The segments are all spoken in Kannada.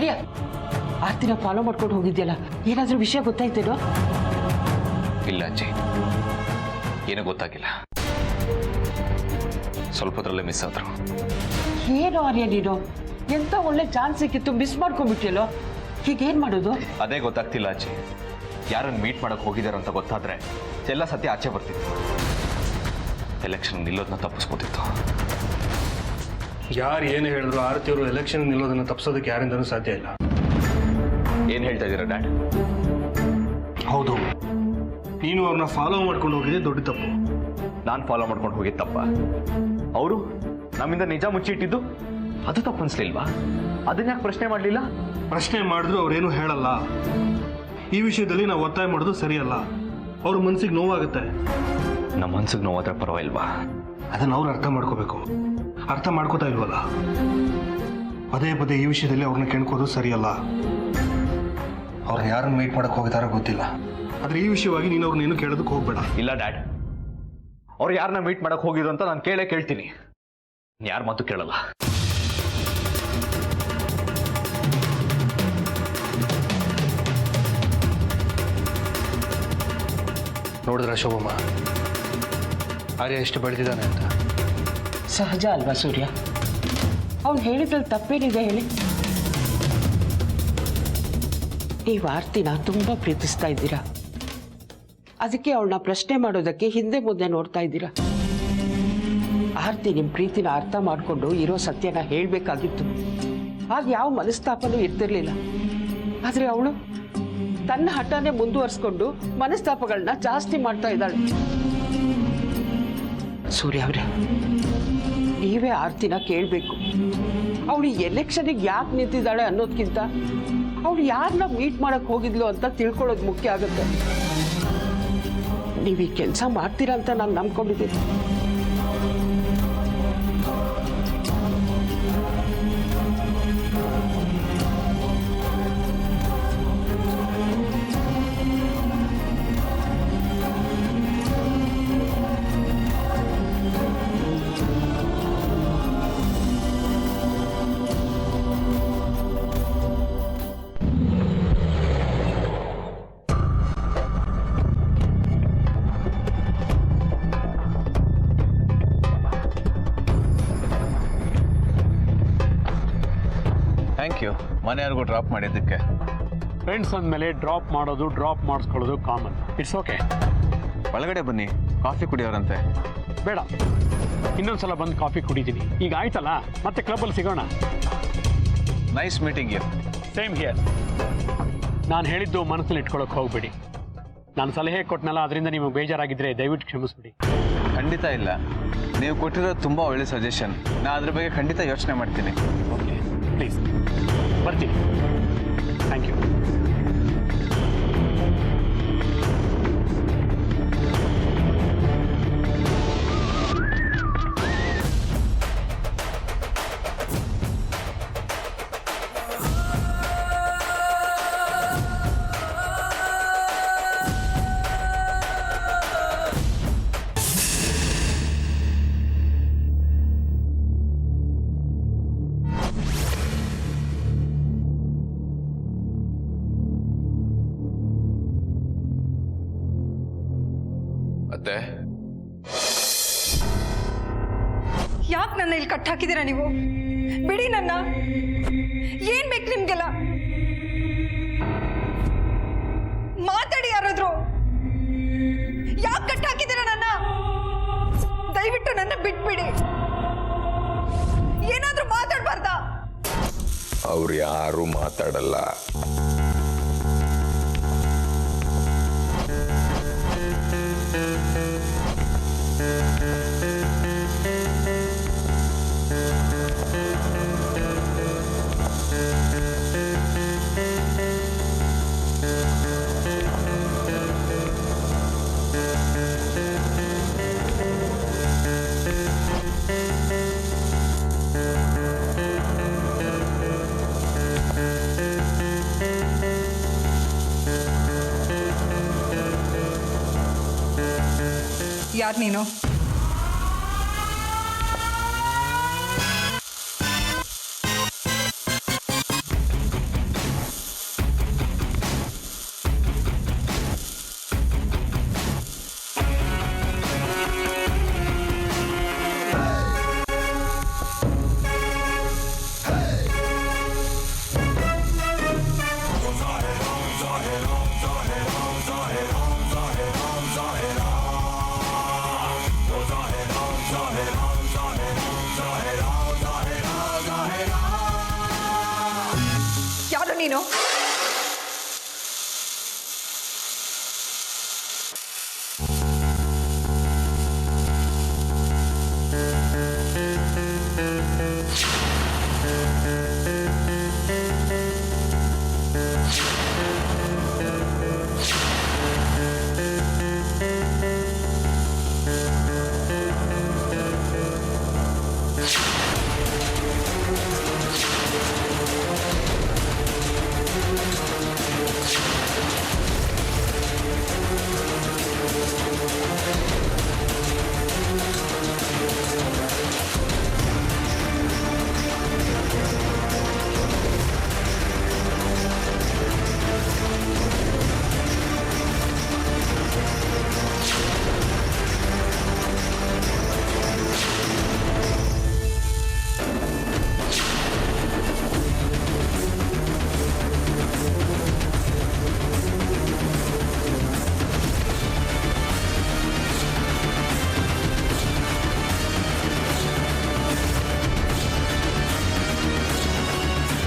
ಆರ್ಯ ಆರ್ತಿನ ಫಾಲೋ ಮಾಡ್ಕೊಂಡು ಹೋಗಿದ್ಯಲ್ಲ, ಏನಾದ್ರೂ ವಿಷಯ ಗೊತ್ತಾಯ್ತೇನೋ? ಇಲ್ಲ ಅಜ್ಜಿ, ಏನೂ ಗೊತ್ತಾಗಿಲ್ಲ. ಸ್ವಲ್ಪದ್ರಲ್ಲೇ ಮಿಸ್ ಆದ್ರು. ಏನು ಆರ್ಯ ನೀನು, ಎಂತ ಒಳ್ಳೆ ಚಾನ್ಸ್ ಸಿಕ್ಕಿತ್ತು, ಮಿಸ್ ಮಾಡ್ಕೊಂಡ್ಬಿಟ್ಟಿಯಲ್ಲೋ. ಹೀಗೇನ್ ಮಾಡೋದು? ಅದೇ ಗೊತ್ತಾಗ್ತಿಲ್ಲ ಅಜ್ಜಿ. ಯಾರನ್ನು ಮೀಟ್ ಮಾಡಕ್ ಹೋಗಿದಾರ ಅಂತ ಗೊತ್ತಾದ್ರೆ ಎಲ್ಲ ಸತ್ಯ ಆಚೆ ಬರ್ತಿತ್ತು. ಎಲೆಕ್ಷನ್ ನಿಲ್ಲೋದನ್ನ ತಪ್ಪಿಸ್ಬೋದಿತ್ತು. ಯಾರು ಏನು ಹೇಳಿದ್ರು ಆರತಿಯವರು ಎಲೆಕ್ಷನ್ ನಿಲ್ಲೋದನ್ನ ತಪ್ಪಿಸೋದಕ್ಕೆ ಯಾರಿಂದನೂ ಸಾಧ್ಯ ಇಲ್ಲ. ಏನ್ ಹೇಳ್ತಾ ಇದ್ದೀರಾ ಡ್ಯಾಡ್? ಹೌದು, ನೀನು ಅವ್ರನ್ನ ಫಾಲೋ ಮಾಡ್ಕೊಂಡು ಹೋಗಿದ್ದೆ ದೊಡ್ಡ ತಪ್ಪು. ನಾನು ಫಾಲೋ ಮಾಡ್ಕೊಂಡು ಹೋಗಿದ್ದು ತಪ್ಪ? ಅವರು ನಮ್ಮಿಂದ ನಿಜ ಮುಚ್ಚಿಟ್ಟಿದ್ದು ಅದು ತಪ್ಪು ಅನ್ಸ್ಲಿಲ್ವಾ? ಅದನ್ನ ಯಾಕೆ ಪ್ರಶ್ನೆ ಮಾಡಲಿಲ್ಲ? ಪ್ರಶ್ನೆ ಮಾಡಿದ್ರು ಅವ್ರೇನು ಹೇಳಲ್ಲ. ಈ ವಿಷಯದಲ್ಲಿ ನಾವು ಒತ್ತಾಯ ಮಾಡೋದು ಸರಿಯಲ್ಲ. ಅವ್ರ ಮನ್ಸಿಗೆ ನೋವಾಗುತ್ತೆ. ನಮ್ಮ ಮನ್ಸಿಗೆ ನೋವಾದ್ರೆ ಪರವಾಗಿಲ್ವಾ? ಅದನ್ನ ಅವ್ರು ಅರ್ಥ ಮಾಡ್ಕೋಬೇಕು. ಅರ್ಥ ಮಾಡ್ಕೋತಾ ಇಲ್ವಲ್ಲ. ಪದೇ ಪದೇ ಈ ವಿಷಯದಲ್ಲಿ ಅವ್ರನ್ನ ಕೆಣ್ಕೋದು ಸರಿಯಲ್ಲ. ಅವ್ರನ್ನ ಯಾರನ್ನ ಮೀಟ್ ಮಾಡಕ್ ಹೋಗಿದಾರೋ ಗೊತ್ತಿಲ್ಲ, ಆದ್ರೆ ಈ ವಿಷಯವಾಗಿ ನೀನು ಅವ್ರನ್ನೇನು ಕೇಳೋದಕ್ಕೆ ಹೋಗ್ಬೇಡ. ಇಲ್ಲ ಡ್ಯಾಡ್, ಅವ್ರು ಯಾರನ್ನ ಮೀಟ್ ಮಾಡಕ್ ಹೋಗಿದ್ರು ಅಂತ ನಾನು ಕೇಳ್ತೀನಿ. ಯಾರ ಮಾತು ಕೇಳಲ್ಲ. ನೋಡಿದ್ರ ಶೋಭಮ್ಮ, ಆರ್ಯ ಎಷ್ಟು ಬೆಳೆದಿದ್ದಾನೆ ಅಂತ? ಸಹಜ ಅಲ್ವಾ ಸೂರ್ಯ? ಅವ್ನು ಹೇಳಿದ್ರಲ್ಲಿ ತಪ್ಪೇನಿದೆ ಹೇಳಿ? ನೀವು ಆರ್ತಿನ ತುಂಬಾ ಪ್ರೀತಿಸ್ತಾ ಇದ್ದೀರಾ, ಅದಕ್ಕೆ ಅವಳನ್ನ ಪ್ರಶ್ನೆ ಮಾಡೋದಕ್ಕೆ ಹಿಂದೆ ಮುಂದೆ ನೋಡ್ತಾ ಇದ್ದೀರಾ. ಆರ್ತಿ ನಿಮ್ಮ ಪ್ರೀತಿನ ಅರ್ಥ ಮಾಡಿಕೊಂಡು ಇರೋ ಸತ್ಯನ ಹೇಳಬೇಕಾಗಿತ್ತು. ಆಗ ಯಾವ ಮನಸ್ತಾಪನೂ ಇರ್ತಿರ್ಲಿಲ್ಲ. ಆದರೆ ಅವಳು ತನ್ನ ಹಠನೇ ಮುಂದುವರಿಸ್ಕೊಂಡು ಮನಸ್ತಾಪಗಳನ್ನ ಜಾಸ್ತಿ ಮಾಡ್ತಾ ಇದ್ದಾಳೆ. ಸೂರ್ಯ ಅವರೇ, ನೀವೇ ಆರ್ತಿನ ಕೇಳಬೇಕು. ಅವಳು ಎಲೆಕ್ಷನ್ಗೆ ಯಾಕೆ ನಿಂತಿದ್ದಾಳೆ ಅನ್ನೋದಕ್ಕಿಂತ ಅವಳು ಯಾರನ್ನ ಮೀಟ್ ಮಾಡಕ್ ಹೋಗಿದ್ಲು ಅಂತ ತಿಳ್ಕೊಳ್ಳೋದು ಮುಖ್ಯ ಆಗುತ್ತೆ. ನೀವು ಈ ಕೆಲಸ ಮಾಡ್ತೀರಾ ಅಂತ ನಾನು ನಂಬ್ಕೊಂಡಿದ್ದೀನಿ. ಥ್ಯಾಂಕ್ ಯು ಮನೆಯವ್ರಿಗೂ ಡ್ರಾಪ್ ಮಾಡಿದ್ದಕ್ಕೆ. ಫ್ರೆಂಡ್ಸ್ ಅಂದಮೇಲೆ ಡ್ರಾಪ್ ಮಾಡೋದು ಡ್ರಾಪ್ ಮಾಡಿಸ್ಕೊಳ್ಳೋದು ಕಾಮನ್. It's okay. ಒಳಗಡೆ ಬನ್ನಿ, ಕಾಫಿ ಕುಡಿಯೋರಂತೆ. ಬೇಡ, ಇನ್ನೊಂದ್ಸಲ ಬಂದು ಕಾಫಿ ಕುಡಿತೀನಿ. ಈಗ ಆಯ್ತಲ್ಲ, ಮತ್ತೆ ಕ್ಲಬ್ಬಲ್ಲಿ ಸಿಗೋಣ. Nice meeting you. Same here. ನಾನು ಹೇಳಿದ್ದು ಮನಸ್ಸಲ್ಲಿ ಇಟ್ಕೊಳ್ಳೋಕೆ ಹೋಗ್ಬೇಡಿ. ನಾನು ಸಲಹೆ ಕೊಟ್ಟನಲ್ಲ, ಅದರಿಂದ ನಿಮಗೆ ಬೇಜಾರಾಗಿದ್ದರೆ ದಯವಿಟ್ಟು ಕ್ಷಮಿಸ್ಬಿಡಿ. ಖಂಡಿತ ಇಲ್ಲ, ನೀವು ಕೊಟ್ಟಿರೋದು ತುಂಬ ಒಳ್ಳೆ ಸಜೆಷನ್. ನಾನು ಅದ್ರ ಬಗ್ಗೆ ಖಂಡಿತ ಯೋಚನೆ ಮಾಡ್ತೀನಿ. ಓಕೆ, ಪ್ಲೀಸ್ ಬರ್ತೀನಿ. Thank you. ಅತ್ತೆ, ಯಾಕೆ ನನ್ನ ಇಲ್ಲಿ ಕಟ್ ಹಾಕಿದ್ದೀರಾ ನೀವು? ಬಿಡಿ ನನ್ನ. ಏನ್ ಬೇಕು ನಿಮ್ಗೆಲ್ಲ? ಮಾತಾಡಿ ಯಾರಾದ್ರು. ಯಾಕೆ ಕಟ್ ಹಾಕಿದ್ದೀರಾ ನನ್ನ? ದಯವಿಟ್ಟು ನನ್ನ ಬಿಟ್ಬಿಡಿ. ಏನಾದ್ರೂ ಮಾತಾಡ್ಬಾರ್ದಾ? ಅವ್ರು ಯಾರು ಮಾತಾಡಲ್ಲ. ಯಾರು ನೀನು? ನೀನು?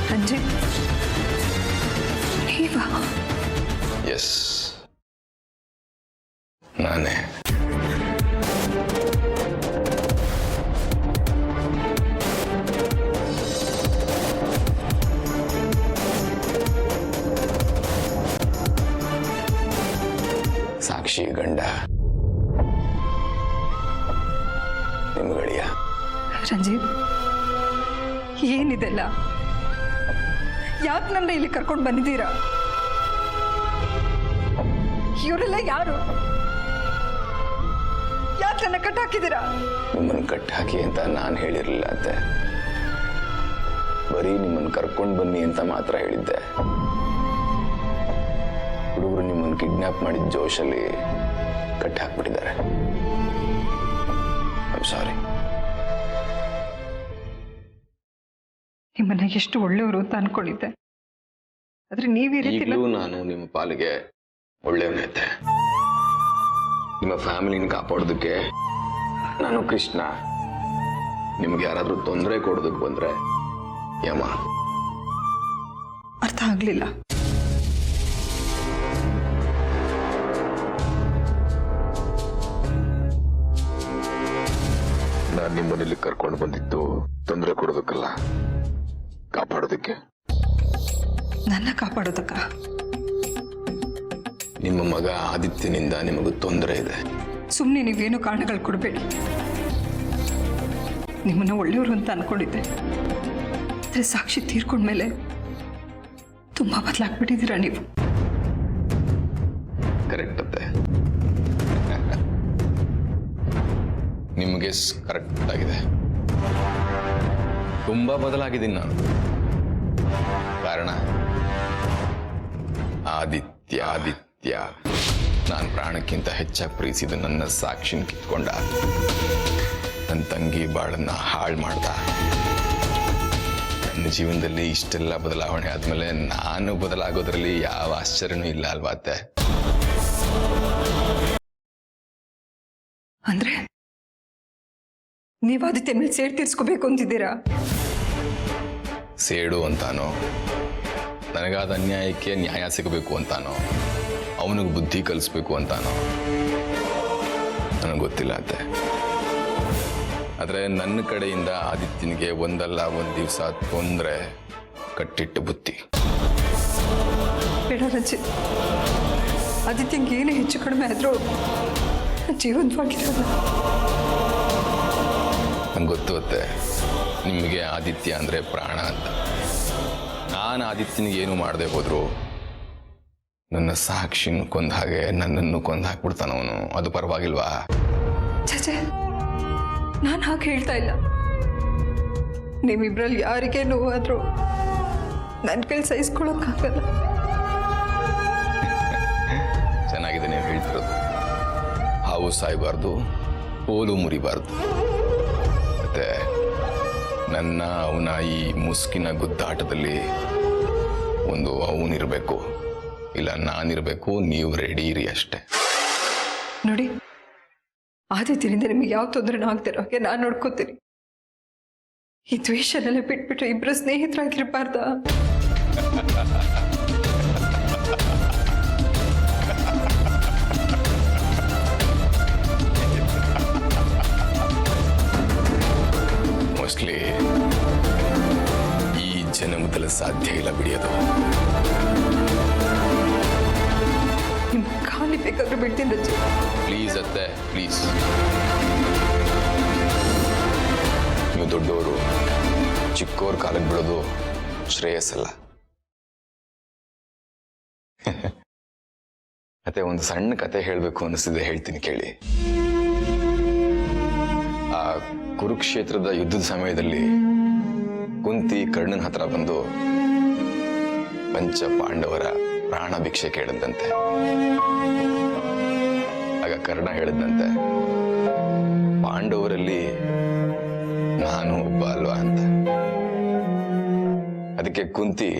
ರಂಜಿತ್, ನೀವಾ? ಎಸ್, ನಾನೇ. ಸಾಕ್ಷಿ ಗಂಡ ನಿಮ್ಗಳಿಯ. ರಂಜಿತ್, ಏನಿದೆಲ್ಲ? ಯಾಕೆ ನನ್ನ ಇಲ್ಲಿ ಕರ್ಕೊಂಡು ಬಂದಿದ್ದೀರಾ? ಇವರೆಲ್ಲ ಯಾರು? ಯಾಕೆ ನನ್ನ ಕಟ್ಟಾಕಿದ್ದೀರಾ? ನಿಮ್ಮನ್ನು ಕಟ್ಟಾಕಿ ಅಂತ ನಾನು ಹೇಳಿರಲಿಲ್ಲ ಅತ್ತೆ. ಬರೀ ನಿಮ್ಮನ್ನು ಕರ್ಕೊಂಡು ಬನ್ನಿ ಅಂತ ಮಾತ್ರ ಹೇಳಿದ್ದೆ. ಹುಡುಗರು ನಿಮ್ಮನ್ನು ಕಿಡ್ನಾಪ್ ಮಾಡಿದ ಜೋಶಲ್ಲಿ ಕಟ್ಟಾಕ್ಬಿಟ್ಟಿದ್ದಾರೆ. I am sorry. ನಿಮ್ಮನ್ನ ಎಷ್ಟು ಒಳ್ಳೆಯವರು ಅಂತ ಅನ್ಕೊಂಡಿದ್ದೆ, ಆದ್ರೆ ನೀವೇ ರೀತಿ ಈಗಲೂ ನಾನು ನಿಮ್ಮ ಪಾಲಿಗೆ ಒಳ್ಳೆಯವನೈತೆ. ನಿಮ್ಮ ಫ್ಯಾಮಿಲಿನ ಕಾಪಾಡೋದಕ್ಕೆ ನಾನು ಕೃಷ್ಣ. ನಿಮ್ಗೆ ಯಾರಾದ್ರೂ ತೊಂದರೆ ಕೊಡೋದಕ್ಕೆ ಬಂದ್ರೆ ಯಮ. ಅರ್ಥ ಆಗ್ಲಿಲ್ಲ. ನಾನು ನಿಮ್ಮನೇಲಿ ಕರ್ಕೊಂಡು ಬಂದಿದ್ದು ತೊಂದರೆ ಕೊಡೋದಕ್ಕಲ್ಲ, ಕಾಪಾಡೋದಕ್ಕೆ. ನನ್ನ ಕಾಪಾಡೋದಕ್ಕ? ನಿಮ್ಮ ಮಗ ಆದಿತ್ಯನಿಂದ ನಿಮಗೂ ತೊಂದರೆ ಇದೆ. ಸುಮ್ಮನೆ ನೀವೇನು ಕಾರಣಗಳು ಕೊಡಬೇಡಿ. ನಿಮ್ಮನ್ನ ಒಳ್ಳೆಯವರು ಅಂತ ಅನ್ಕೊಂಡಿದ್ದೆ, ಆದ್ರೆ ಸಾಕ್ಷಿ ತೀರ್ಕೊಂಡ್ಮೇಲೆ ತುಂಬಾ ಬದಲಾಗ್ಬಿಟ್ಟಿದ್ದೀರಾ ನೀವು. ಕರೆಕ್ಟ್ ಅತ್ತೆ. ನಿಮಗೆ ಕರೆಕ್ಟ್ ಆಗಿದೆ. ತುಂಬಾ ಬದಲಾಗಿದ್ದೀನಿ ನಾನು. ಕಾರಣ ಆದಿತ್ಯ ನಾನು ಪ್ರಾಣಕ್ಕಿಂತ ಹೆಚ್ಚಾಗಿ ಪ್ರೀತಿಸಿದ ನನ್ನ ಸಾಕ್ಷಿನ ಕಿತ್ಕೊಂಡ. ನನ್ನ ತಂಗಿ ಬಾಳನ್ನ ಹಾಳು ಮಾಡ್ದ. ನನ್ನ ಜೀವನದಲ್ಲಿ ಇಷ್ಟೆಲ್ಲ ಬದಲಾವಣೆ ಆದ್ಮೇಲೆ ನಾನು ಬದಲಾಗೋದ್ರಲ್ಲಿ ಯಾವ ಆಶ್ಚರ್ಯನೂ ಇಲ್ಲ ಅಲ್ವಾ ಅತ್ತೆ? ಅಂದ್ರೆ ನೀವು ಆದಿತ್ಯ ಮೇಲೆ ಸೇಡ್ ತೀರ್ಸ್ಕೋಬೇಕು ಅಂತಿದ್ದೀರಾ? ಸೇಡು ಅಂತಾನೋ, ನನಗಾದ ಅನ್ಯಾಯಕ್ಕೆ ನ್ಯಾಯ ಸಿಗಬೇಕು ಅಂತಾನೋ, ಅವನಿಗೆ ಬುದ್ಧಿ ಕಲಿಸ್ಬೇಕು ಅಂತಾನೋ ನನಗೆ ಗೊತ್ತಿಲ್ಲ ಅತ್ತೆ. ಆದರೆ ನನ್ನ ಕಡೆಯಿಂದ ಆದಿತ್ಯನಿಗೆ ಒಂದಲ್ಲ ಒಂದು ದಿವಸ ತೊಂದರೆ ಕಟ್ಟಿಟ್ಟ ಬುತ್ತಿ. ಬೇಡ ರಂಜಿತ್, ಆದಿತ್ಯಂಗೆ ಏನೇ ಹೆಚ್ಚು ಕಡಿಮೆ ಆದರೂ ಜೀವಂತವಾಗಿರೋದು. ನಂಗೆ ಗೊತ್ತು ಅತ್ತೆ, ನಿಮಗೆ ಆದಿತ್ಯ ಅಂದರೆ ಪ್ರಾಣ ಅಂತ. ನಾನು ಆದಿತ್ಯನಿಗೆ ಏನು ಮಾಡದೆ ಹೋದ್ರು ನನ್ನ ಸಾಕ್ಷಿನ ಕೊಂದ ಹಾಗೆ ನನ್ನನ್ನು ಕೊಂದು ಹಾಕ್ಬಿಡ್ತಾನವನು. ಅದು ಪರವಾಗಿಲ್ವಾ? ಛೇ, ನಾನು ಹಾಗೆ ಹೇಳ್ತಾ ಇಲ್ಲ. ನಿಮ್ಮಿಬ್ರಲ್ಲಿ ಯಾರಿಗೆ ನೋವಾದ್ರೂ ನನ್ನ ಕೈ ಸಹಿಸ್ಕೊಳಕ್ಕಾಗಲ್ಲ. ಚೆನ್ನಾಗಿದೆ ನೀವು ಹೇಳ್ತಿರೋದು. ಹಾವು ಸಾಯಬಾರ್ದು, ಕೋಲು ಮುರಿಬಾರ್ದು. ಮತ್ತೆ ನನ್ನ ಅವನ ಈ ಮುಸ್ಕಿನ ಗುದ್ದಾಟದಲ್ಲಿ ಒಂದು ಅವನಿರಬೇಕು, ಇಲ್ಲ ನಾನಿರಬೇಕು. ನೀವು ರೆಡಿ ಇರಿ ಅಷ್ಟೇ. ನೋಡಿ, ಆದಿತ್ಯನಿಂದ ನಿಮಗೆ ಯಾವ ತೊಂದರೆನೂ ಆಗ್ತಿರೋ ಹಾಗೆ ನಾನು ನೋಡ್ಕೋತೀನಿ. ಈ ದ್ವೇಷನೆಲ್ಲ ಬಿಟ್ಬಿಟ್ಟು ಇಬ್ಬರು ಸ್ನೇಹಿತರಾಗಿರ್ಬಾರ್ದ? ಮೋಸ್ಟ್ಲಿ ಈ ಜನ್ಮದಲ್ಲಿ ಸಾಧ್ಯ ಇಲ್ಲ ಬಿಡಿಯೋದು. ನಿಮ್ ಖಾಲಿ ಬೇಕಾದ್ರೂ ಬಿಡ್ತೀನಿ ರಜೆ. ಪ್ಲೀಸ್ ಅತ್ತೆ, ಪ್ಲೀಸ್. ನೀವು ದೊಡ್ಡವರು, ಚಿಕ್ಕವ್ರ ಕಾಲಕ್ಕೆ ಬಿಡೋದು ಶ್ರೇಯಸ್ಸಲ್ಲ. ಮತ್ತೆ ಒಂದು ಸಣ್ಣ ಕತೆ ಹೇಳಬೇಕು ಅನಿಸಿದೆ, ಹೇಳ್ತೀನಿ ಕೇಳಿ. ಆ ಕುರುಕ್ಷೇತ್ರದ ಯುದ್ಧದ ಸಮಯದಲ್ಲಿ ಕುಂತಿ ಕರ್ಣನ ಹತ್ರ ಬಂದು ಪಂಚ ಪಾಂಡವರ ಪ್ರಾಣ ಭಿಕ್ಷೆ ಕೇಳಿದಂತೆ. ಆಗ ಕರ್ಣ ಹೇಳಿದಂತೆ, ಪಾಂಡವರಲ್ಲಿ ನಾನು ಒಬ್ಬ ಅಲ್ವಾ ಅಂತ. ಅದಕ್ಕೆ ಕುಂತಿ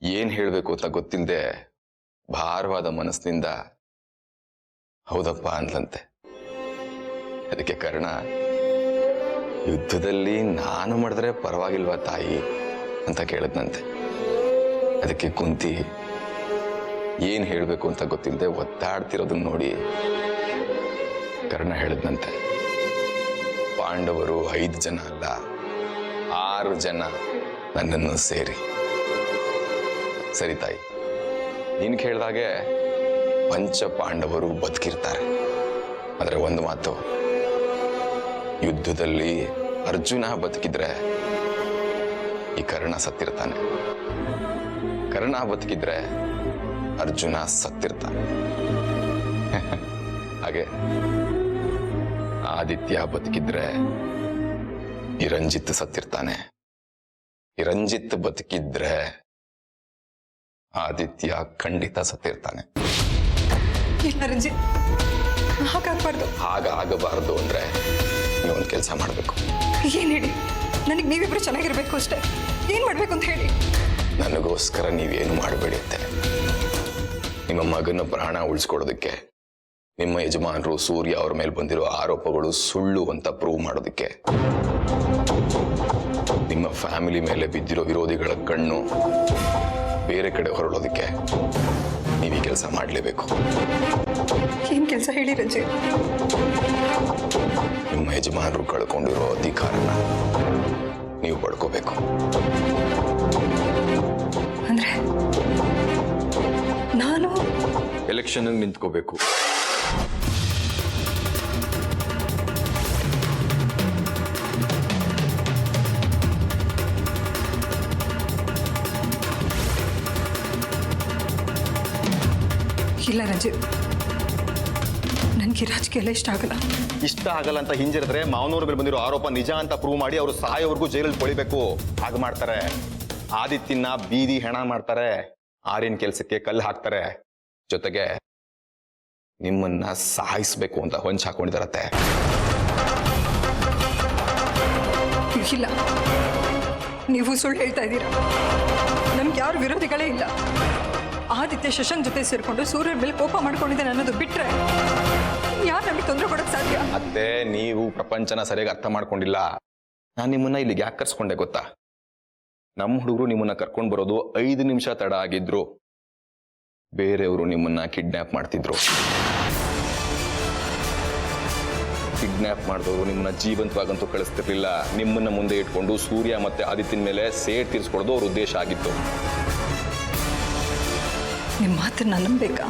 ಏನ್ ಹೇಳ್ಬೇಕು ಅಂತ ಗೊತ್ತಿಲ್ಲದೆ ಭಾರವಾದ ಮನಸ್ಸಿನಿಂದ ಹೌದಪ್ಪ ಅಂದ್ಲಂತೆ. ಅದಕ್ಕೆ ಕರ್ಣ, ಯುದ್ಧದಲ್ಲಿ ನಾನು ಮಾಡಿದ್ರೆ ಪರವಾಗಿಲ್ವಾ ತಾಯಿ ಅಂತ ಕೇಳದ್ನಂತೆ. ಅದಕ್ಕೆ ಕುಂತಿ ಏನ್ ಹೇಳ್ಬೇಕು ಅಂತ ಗೊತ್ತಿಲ್ಲದೆ ಒತ್ತಾಡ್ತಿರೋದನ್ನ ನೋಡಿ ಕರ್ಣ ಹೇಳಿದ್ನಂತೆ, ಪಾಂಡವರು 5 ಜನ ಅಲ್ಲ 6 ಜನ ನನ್ನನ್ನು ಸೇರಿ. ಸರಿ ತಾಯಿ, ನೀನ್ ಕೇಳಿದಾಗೆ ಪಂಚ ಪಾಂಡವರು ಬದುಕಿರ್ತಾರೆ. ಆದ್ರೆ ಒಂದು ಮಾತು, ಯುದ್ಧದಲ್ಲಿ ಅರ್ಜುನ ಬದುಕಿದ್ರೆ ಈ ಕರ್ಣ ಸತ್ತಿರ್ತಾನೆ, ಕರ್ಣ ಬದುಕಿದ್ರೆ ಅರ್ಜುನ ಸತ್ತಿರ್ತಾನೆ. ಹಾಗೆ ಆದಿತ್ಯ ಬದುಕಿದ್ರೆ ಇರಂಜಿತ್ ಸತ್ತಿರ್ತಾನೆ, ಇರಂಜಿತ್ ಬದುಕಿದ್ರೆ ಆದಿತ್ಯ ಖಂಡಿತ ಸತ್ತಿರ್ತಾನೆ. ಇಲ್ಲ ರಂಜಿತ್, ಹಾಗಾಗ್ಬಾರ್ದು. ಹಾಗಾಗಬಾರ್ದು ಅಂದ್ರೆ ನೀವೊಂದು ಕೆಲಸ ಮಾಡಬೇಕು. ಏನ್ ಹೇಳಿ? ನನಗೆ ನೀವಿಬ್ರು ಚೆನ್ನಾಗಿರ್ಬೇಕು ಅಷ್ಟೇ. ಏನ್ ಮಾಡ್ಬೇಕು ಅಂತ ಹೇಳಿ. ನನಗೋಸ್ಕರ ನೀವೇನು ಮಾಡಬೇಡಿ ಅಂತೆ. ನಿಮ್ಮ ಮಗನ ಪ್ರಾಣ ಉಳಿಸ್ಕೊಡೋದಕ್ಕೆ, ನಿಮ್ಮ ಯಜಮಾನರು ಸೂರ್ಯ ಅವ್ರ ಮೇಲೆ ಬಂದಿರೋ ಆರೋಪಗಳು ಸುಳ್ಳು ಅಂತ ಪ್ರೂವ್ ಮಾಡೋದಕ್ಕೆ, ನಿಮ್ಮ ಫ್ಯಾಮಿಲಿ ಮೇಲೆ ಬಿದ್ದಿರೋ ವಿರೋಧಿಗಳ ಕಣ್ಣು ಬೇರೆ ಕಡೆ ಹೊರಡೋದಕ್ಕೆ ನೀವು ಈ ಕೆಲಸ ಮಾಡಲೇಬೇಕು. ಏನ್ ಕೆಲಸ ಹೇಳಿ ರಂಜಿತ್? ನಿಮ್ಮ ಯಜಮಾನರು ಕಳ್ಕೊಂಡಿರೋ ಅಧಿಕಾರನ ನೀವು ಪಡ್ಕೋಬೇಕು. ಅಂದ್ರೆ ನಾನು ಎಲೆಕ್ಷನ್ ನಿಂತ್ಕೋಬೇಕು. ಇಲ್ಲ ರಂಜಿತ್, ನನಗೆ ರಾಜಕೀಯ ಎಲ್ಲ ಇಷ್ಟ ಆಗಲ್ಲ. ಇಷ್ಟ ಆಗಲ್ಲ ಅಂತ ಹಿಂಜರಿದ್ರೆ ಮಾವನವ್ರ ಮೇಲೆ ಬಂದಿರೋ ಆರೋಪ ನಿಜ ಅಂತ ಪ್ರೂವ್ ಮಾಡಿ ಅವರು ಸಾಯೋವರೆಗೂ ಜೈಲಲ್ಲಿ ತೊಳಿಬೇಕು. ಹಾಗೆ ಮಾಡ್ತಾರೆ. ಆದಿತ್ಯನ ಬೀದಿ ಹೆಣ ಮಾಡ್ತಾರೆ, ಆರ್ಯನ್ ಕೆಲ್ಸಕ್ಕೆ ಕಲ್ಲು ಹಾಕ್ತಾರೆ, ಜೊತೆಗೆ ನಿಮ್ಮನ್ನ ಸಾಯಿಸ್ಬೇಕು ಅಂತ ಹೊಂಚ್ ಹಾಕೊಂಡಿದಾರತ್ತೆ. ಇಲ್ಲ, ನೀವು ಸುಳ್ಳು ಹೇಳ್ತಾ ಇದ್ದೀರಾ. ನಮ್ಗೆ ಯಾರು ವಿರೋಧಿಗಳೇ ಇಲ್ಲ. ಆದಿತ್ಯ ಶಶಾಂಕ್ ಜೊತೆ ಸೇರ್ಕೊಂಡು ಸೂರ್ಯನ ಮೇಲೆ ಕೋಪ ಮಾಡ್ಕೊಂಡಿದ್ದಾನೆ ಅನ್ನೋದು ಬಿಟ್ರೆ ಯಾರು ನಮಗೆ ತೊಂದರೆ ಕೊಡಕ್ ಸಾಧ್ಯ? ಅತ್ತೆ, ನೀವು ಪ್ರಪಂಚನ ಸರಿಯಾಗಿ ಅರ್ಥ ಮಾಡ್ಕೊಂಡಿಲ್ಲ. ನಾನು ನಿಮ್ಮನ್ನ ಇಲ್ಲಿಗೆ ಯಾಕೆ ಕರ್ಸ್ಕೊಂಡೆ ಗೊತ್ತಾ? ನಮ್ಮ ಹುಡುಗರು ನಿಮ್ಮನ್ನ ಕರ್ಕೊಂಡು ಬರೋದು 5 ನಿಮಿಷ ತಡ ಆಗಿದ್ರು ಬೇರೆಯವರು ನಿಮ್ಮನ್ನ ಕಿಡ್ನಾಪ್ ಮಾಡ್ತಿದ್ರು. ಕಿಡ್ನಾಪ್ ಮಾಡಿದವರು ನಿಮ್ಮನ್ನ ಜೀವಂತವಾಗಂತೂ ಕಳಿಸ್ತಿರ್ಲಿಲ್ಲ. ನಿಮ್ಮನ್ನ ಮುಂದೆ ಇಟ್ಕೊಂಡು ಸೂರ್ಯ ಮತ್ತೆ ಆದಿತ್ಯನ ಮೇಲೆ ಸೇಡ್ ತೀರಿಸ್ಕೊಳ್ಳೋದು ಅವ್ರ ಉದ್ದೇಶ ಆಗಿತ್ತು. ನಿಮ್ಮ ಮಾತನ್ನ ನಂಬೇಕಾ?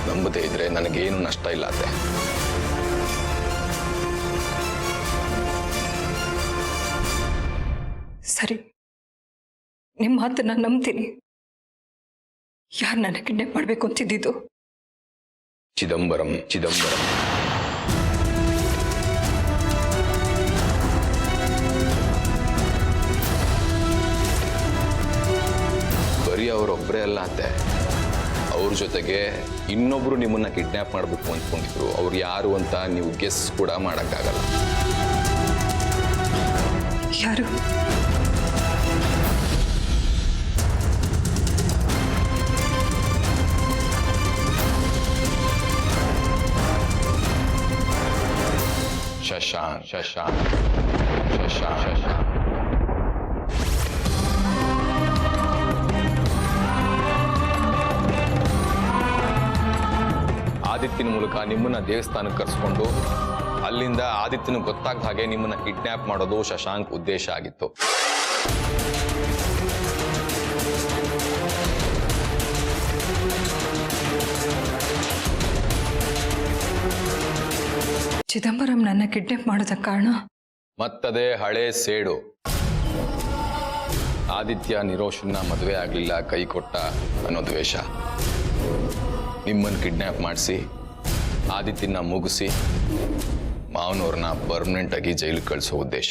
ನಂಬದೇ ಇದ್ರೆ ನನಗೇನು ನಷ್ಟ ಇಲ್ಲ ಅತ್ತೆ. ಸರಿ, ನಿಮ್ಮ ಮಾತನ್ನ ನಂಬ್ತೀನಿ. ಯಾರು ನನ್ನ ಕಿಡ್ನಾಪ್ ಮಾಡ್ಬೇಕು ಅಂತಿದ್ದು? ಚಿದಂಬರಂ. ಬರೀ ಅವರೊಬ್ಬರೇ ಅಲ್ಲ ಅತ್ತೆ, ಅವ್ರ ಜೊತೆಗೆ ಇನ್ನೊಬ್ರು ನಿಮ್ಮನ್ನ ಕಿಡ್ನಾಪ್ ಮಾಡಬೇಕು ಅಂದ್ಕೊಂಡಿದ್ರು. ಅವ್ರು ಯಾರು ಅಂತ ನೀವು ಗೆಸ್ ಕೂಡ ಮಾಡಕ್ಕಾಗಲ್ಲ. ಯಾರು? ಶಶಾಂಕ್. ಆದಿತ್ಯನ ಮೂಲಕ ನಿಮ್ಮನ್ನ ದೇವಸ್ಥಾನಕ್ಕೆ ಕರೆಸ್ಕೊಂಡು ಅಲ್ಲಿಂದ ಆದಿತ್ಯನ ಗೊತ್ತಾಗದ ಹಾಗೆ ನಿಮ್ಮನ್ನ ಕಿಡ್ನ್ಯಾಪ್ ಮಾಡೋದು ಶಶಾಂಕ್ ಉದ್ದೇಶ ಆಗಿತ್ತು. ಚಿದಂಬರಂ ನನ್ನ ಕಿಡ್ನಾಪ್ ಮಾಡೋದಕ್ಕೆ ಕಾರಣ ಮತ್ತದೇ ಹಳೆ ಸೇಡು. ಆದಿತ್ಯ ನಿರೋಷನ್ನ ಮದುವೆ ಆಗಲಿಲ್ಲ, ಕೈ ಕೊಟ್ಟ ಅನ್ನೋ ದ್ವೇಷ. ನಿಮ್ಮನ್ನು ಕಿಡ್ನ್ಯಾಪ್ ಮಾಡಿಸಿ ಆದಿತ್ಯನ ಮುಗಿಸಿ ಮಾವನವ್ರನ್ನ ಪರ್ಮನೆಂಟ್ ಆಗಿ ಜೈಲಿಗೆ ಕಳಿಸೋ ಉದ್ದೇಶ.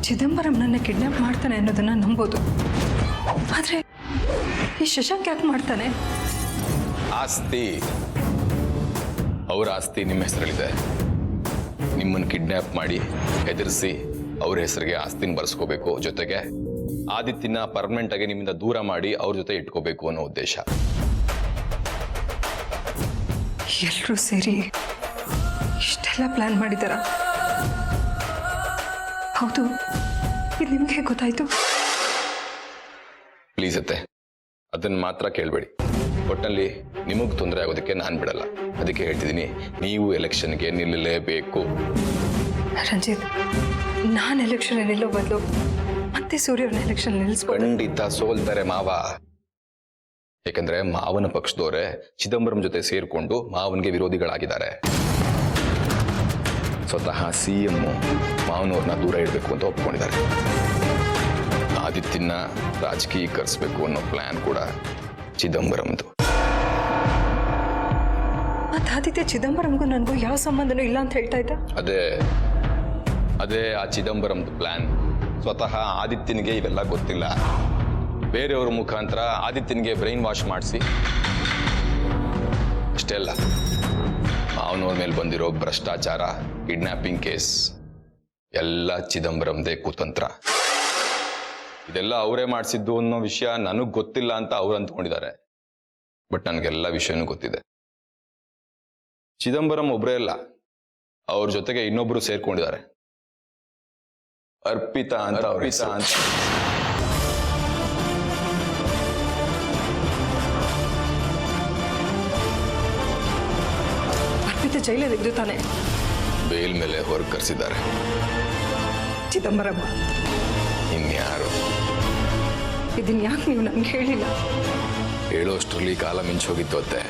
ಚಿದಂಬರಂ ನನ್ನ ಕಿಡ್ನಾಪ್ ಮಾಡ್ತಾನೆ ಅನ್ನೋದನ್ನ ನಂಬೋದು, ಆದ್ರೆ ಈ ಶಶಾಂಕ್ ಯಾಕೆ ಮಾಡ್ತಾನೆ? ಆಸ್ತಿ, ಅವರ ಆಸ್ತಿ ನಿಮ್ಮ ಹೆಸರಲ್ಲಿದೆ. ನಿಮ್ಮನ್ನು ಕಿಡ್ನ್ಯಾಪ್ ಮಾಡಿ ಹೆದರಿಸಿ ಅವ್ರ ಹೆಸರಿಗೆ ಆಸ್ತಿನ ಬರ್ಸ್ಕೋಬೇಕು, ಜೊತೆಗೆ ಆದಿತ್ಯನ ಪರ್ಮನೆಂಟ್ ಆಗಿ ನಿಮ್ಮಿಂದ ದೂರ ಮಾಡಿ ಅವ್ರ ಜೊತೆ ಇಟ್ಕೋಬೇಕು ಅನ್ನೋ ಉದ್ದೇಶ. ಎಲ್ಲರೂ ಸೇರಿ ಇಷ್ಟೆಲ್ಲ ಪ್ಲಾನ್ ಮಾಡಿದಾರ? ಹೌದು, ಇದು ನಿಮ್ಗೆ ಗೊತ್ತಾಯ್ತು? ಪ್ಲೀಸ್ ಅತ್ತೆ, ಅದನ್ನ ಮಾತ್ರ ಕೇಳಬೇಡಿ. ಒಟ್ಟಲ್ಲಿ ನಿಮಗೆ ತೊಂದರೆ ಆಗೋದಕ್ಕೆ ನಾನು ಬಿಡಲ್ಲ. ಅದಕ್ಕೆ ಹೇಳ್ತಿದ್ದೀನಿ, ನೀವು ಎಲೆಕ್ಷನ್ಗೆ ನಿಲ್ಲಲೇಬೇಕು. ರಂಜಿತ್, ನಾನು ಎಲೆಕ್ಷನ್ ನಿಲ್ಲೋ ಬದಲು ಮತ್ತೆ ಸೂರ್ಯವ್ರನ್ನ ಎಲೆಕ್ಷನ್ ನಿಲ್ಲಿಸ್ಕೊಂಡು ಖಂಡಿತ ಸೋಲ್ತಾರೆ ಮಾವ. ಯಾಕಂದ್ರೆ ಮಾವನ ಪಕ್ಷದವರೇ ಚಿದಂಬರಂ ಜೊತೆ ಸೇರ್ಕೊಂಡು ಮಾವನ್ಗೆ ವಿರೋಧಿಗಳಾಗಿದ್ದಾರೆ. ಸ್ವತಃ CM ಮಾವನವ್ರನ್ನ ದೂರ ಇಡಬೇಕು ಅಂತ ಒಪ್ಕೊಂಡಿದ್ದಾರೆ. ಆದಿತ್ಯನ ರಾಜಕೀಯಕರಿಸಬೇಕು ಅನ್ನೋ ಪ್ಲಾನ್ ಕೂಡ ಚಿದಂಬರಂದು. ಮತ್ತೆ ಆದಿತ್ಯ ಚಿದಂಬರಂಗೂ ನನಗೂ ಯಾವ ಸಂಬಂಧನೂ ಇಲ್ಲ ಅಂತ ಹೇಳ್ತಾ ಇದ್ದ? ಅದೇ ಆ ಚಿದಂಬರಂದು ಪ್ಲಾನ್. ಸ್ವತಃ ಆದಿತ್ಯನಿಗೆ ಇವೆಲ್ಲ ಗೊತ್ತಿಲ್ಲ. ಬೇರೆಯವ್ರ ಮುಖಾಂತರ ಆದಿತ್ಯನಿಗೆ ಬ್ರೈನ್ ವಾಶ್ ಮಾಡಿಸಿ, ಅಷ್ಟೇ ಅಲ್ಲ, ಮಾವನವ್ರ ಮೇಲೆ ಬಂದಿರೋ ಭ್ರಷ್ಟಾಚಾರ, ಕಿಡ್ನಾಪಿಂಗ್ ಕೇಸ್ ಎಲ್ಲ ಚಿದಂಬರಂದೇ ಕುತಂತ್ರ. ಇದೆಲ್ಲ ಅವರೇ ಮಾಡಿಸಿದ್ದು ಅನ್ನೋ ವಿಷಯ ನನಗೆ ಗೊತ್ತಿಲ್ಲ ಅಂತ ಅವ್ರು ಅಂದ್ಕೊಂಡಿದ್ದಾರೆ. ಬಟ್ ನನಗೆಲ್ಲ ವಿಷಯನೂ ಗೊತ್ತಿದೆ. ಚಿದಂಬರಂ ಒಬ್ಬರೇ ಅಲ್ಲ, ಅವ್ರ ಜೊತೆಗೆ ಇನ್ನೊಬ್ರು ಸೇರ್ಕೊಂಡಿದ್ದಾರೆ, ಅರ್ಪಿತಾ ಅಂತ. ಅರ್ಪಿತಾ ಜೈಲಲ್ಲಿ ಇದ್ದು ತಾನೆ? ಬೇಲ್ ಮೇಲೆ ಹೊರಗೆ ಕರೆಸಿದ್ದಾರೆ. ಚಿದಂಬರಂ ಇನ್ಯಾರು? ಇದನ್ನ ಯಾಕೆ ನೀವು ನನ್ಗೆ ಹೇಳಿಲ್ಲ? ಹೇಳೋಷ್ಟರಲ್ಲಿ ಕಾಲ ಮಿಂಚೋಗಿತ್ತು ಅತ್ತೆ.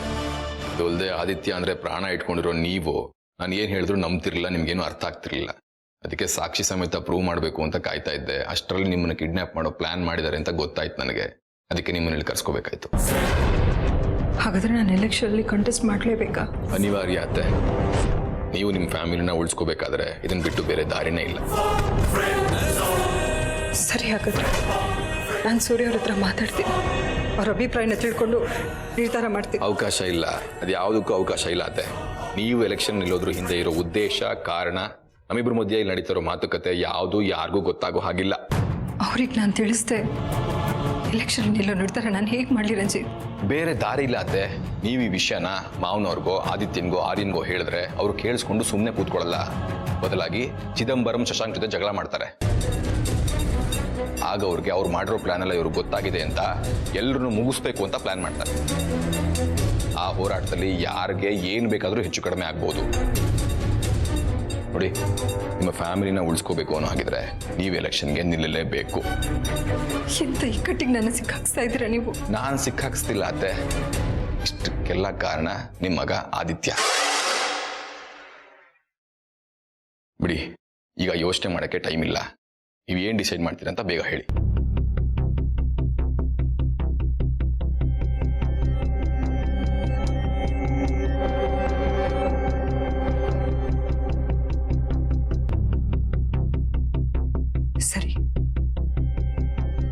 ಇದಲ್ದೆ ಆದಿತ್ಯ ಅಂದ್ರೆ ಪ್ರಾಣ ಇಟ್ಕೊಂಡಿರೋ ನೀವು ನಾನು ಏನು ಹೇಳಿದ್ರು ನಂಬ್ತಿರ್ಲಿಲ್ಲ, ನಿಮ್ಗೇನು ಅರ್ಥ ಆಗ್ತಿರ್ಲಿಲ್ಲ. ಅದಕ್ಕೆ ಸಾಕ್ಷಿ ಸಮೇತ ಪ್ರೂವ್ ಮಾಡಬೇಕು ಅಂತ ಕಾಯ್ತಾ ಇದ್ದೆ. ಅಷ್ಟರಲ್ಲಿ ನಿಮ್ಮನ್ನ ಕಿಡ್ನಾಪ್ ಮಾಡೋ ಪ್ಲಾನ್ ಮಾಡಿದ್ದಾರೆ ಅಂತ ಗೊತ್ತಾಯ್ತು ನನಗೆ. ಅದಕ್ಕೆ ನಿಮ್ಮನ್ನ ಇಲ್ಲಿ ಕರ್ಸ್ಕೋಬೇಕಾಯ್ತು. ಹಾಗಾದ್ರೆ ನಾನು ಎಲೆಕ್ಷನಲ್ಲಿ ಕಂಟೆಸ್ಟ್ ಮಾಡಲೇಬೇಕಾ? ಅನಿವಾರ್ಯ ಅತ್ತೆ. ನೀವು ನಿಮ್ಮ ಫ್ಯಾಮಿಲಿನ ಉಳಿಸ್ಕೋಬೇಕಾದ್ರೆ ಇದನ್ನ ಬಿಟ್ಟು ಬೇರೆ ದಾರಿನೇ ಇಲ್ಲ. ಸರಿ, ಹಾಗಾದ್ರೆ ನಾನು ಸೂರ್ಯ ಅವ್ರ ಹತ್ರ ಮಾತಾಡ್ತೀನಿ. ಅವ್ರ ಅಭಿಪ್ರಾಯನ ತಿಳ್ಕೊಂಡು ನಿರ್ಧಾರ ಮಾಡ್ತೀನಿ. ಅವಕಾಶ ಇಲ್ಲ, ಅದು ಯಾವುದಕ್ಕೂ ಅವಕಾಶ ಇಲ್ಲ ಅತ್ತೆ. ನೀವು ಎಲೆಕ್ಷನ್ ನಿಲ್ಲೋದ್ರ ಹಿಂದೆ ಇರೋ ಉದ್ದೇಶ, ಕಾರಣ, ನಮ್ಮಿಬ್ಬರ ಮಧ್ಯೆ ಇಲ್ಲಿ ನಡೀತಿರೋ ಮಾತುಕತೆ ಯಾವುದು ಯಾರಿಗೂ ಗೊತ್ತಾಗೋ ಹಾಗಿಲ್ಲ. ಅವ್ರಿಗೆ ನಾನು ತಿಳಿಸ್ದೆ ಎಲೆಕ್ಷನ್ ನಿಲ್ಲೋ ನಿರ್ಧಾರ ನಾನು ಹೇಗೆ ಮಾಡಲಿ ರಂಜಿತ್? ಬೇರೆ ದಾರಿ ಇಲ್ಲ ಅತ್ತೆ. ನೀವು ಈ ವಿಷಯನ ಮಾವನವ್ರಿಗೋ ಆದಿತ್ಯನ್ಗೋ ಆರ್ಯನ್ಗೋ ಹೇಳಿದ್ರೆ ಅವರು ಕೇಳಿಸ್ಕೊಂಡು ಸುಮ್ಮನೆ ಕೂತ್ಕೊಳ್ಳಲ್ಲ. ಬದಲಾಗಿ ಚಿದಂಬರಂ ಶಶಾಂಕ್ ಜೊತೆ ಜಗಳ ಮಾಡ್ತಾರೆ. ಆಗ ಅವ್ರಿಗೆ ಅವ್ರು ಮಾಡಿರೋ ಪ್ಲಾನ್ ಎಲ್ಲ ಇವ್ರಿಗೆ ಗೊತ್ತಾಗಿದೆ ಅಂತ ಎಲ್ಲರನ್ನು ಮುಗಿಸ್ಬೇಕು ಅಂತ ಪ್ಲಾನ್ ಮಾಡ್ತಾರೆ. ಆ ಹೋರಾಟದಲ್ಲಿ ಯಾರಿಗೆ ಏನು ಬೇಕಾದರೂ ಹೆಚ್ಚು ಕಡಿಮೆ ಆಗ್ಬೋದು. ನೋಡಿ, ನಿಮ್ಮ ಫ್ಯಾಮಿಲಿನ ಉಳಿಸ್ಕೋಬೇಕು ಅನ್ನೋ ಹಾಗಿದ್ರೆ ನೀವು ಎಲೆಕ್ಷನ್ಗೆ ನಿಲ್ಲಲೇಬೇಕು. ಎಂತ ಇಕ್ಕಟ್ಟಿಗೆ ನನ್ನ ಸಿಕ್ಕಾಕ್ಸ್ತಾ ಇದ್ದೀರಾ ನೀವು? ನಾನು ಸಿಕ್ಕಾಕ್ಸ್ತಿಲ್ಲ ಅತ್ತೆ. ಇಷ್ಟಕ್ಕೆಲ್ಲ ಕಾರಣ ನಿಮ್ಮ ಮಗ ಆದಿತ್ಯ. ಬಿಡಿ, ಈಗ ಯೋಚನೆ ಮಾಡೋಕ್ಕೆ ಟೈಮ್ ಇಲ್ಲ. ನೀವು ಏನು ಡಿಸೈಡ್ ಮಾಡ್ತೀರಾ ಅಂತ ಬೇಗ ಹೇಳಿ. ಸರಿ,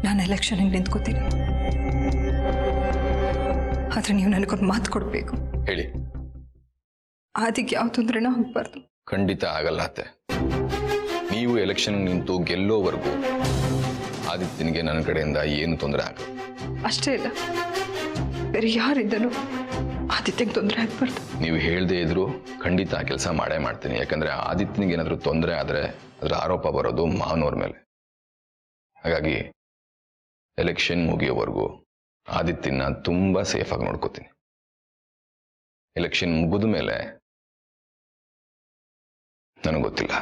ನಾನು ಎಲೆಕ್ಷನ್ಗೆ ನಿಂತ್ಕೋತೀನಿ. ಆದ್ರೆ ನೀವು ನನಗೊಂದು ಮಾತು ಕೊಡಬೇಕು. ಹೇಳಿ. ಅದಕ್ಕೆ ಯಾವ ತೊಂದರೆನೂ ಆಗಬಾರ್ದು. ಖಂಡಿತ ಆಗಲ್ಲ ಅತ್ತೆ. ನೀವು ಎಲೆಕ್ಷನ್ ನಿಂತು ಗೆಲ್ಲೋವರೆಗೂ ಆದಿತ್ಯನಿಗೆ ನನ್ನ ಕಡೆಯಿಂದ ಏನು ತೊಂದರೆ ಆಗಲ್ಲ. ಅಷ್ಟೇ ಇಲ್ಲ, ಬೇರೆ ಯಾರಿದ್ದನೂ ಆದಿತ್ಯಗೆ ತೊಂದರೆ ಆಗ್ಬಾರ್ದು. ನೀವು ಹೇಳದೇ ಇದ್ರು ಖಂಡಿತ ಕೆಲಸ ಮಾಡೇ ಮಾಡ್ತೀನಿ. ಯಾಕಂದ್ರೆ ಆದಿತ್ಯನಿಗೆ ಏನಾದರೂ ತೊಂದರೆ ಆದರೆ ಅದರ ಆರೋಪ ಬರೋದು ಮಾವನವ್ರ ಮೇಲೆ. ಹಾಗಾಗಿ ಎಲೆಕ್ಷನ್ ಮುಗಿಯೋವರೆಗೂ ಆದಿತ್ಯನ ತುಂಬ ಸೇಫಾಗಿ ನೋಡ್ಕೋತೀನಿ. ಎಲೆಕ್ಷನ್ ಮುಗಿದ ಮೇಲೆ ನನಗೆ ಗೊತ್ತಿಲ್ಲ.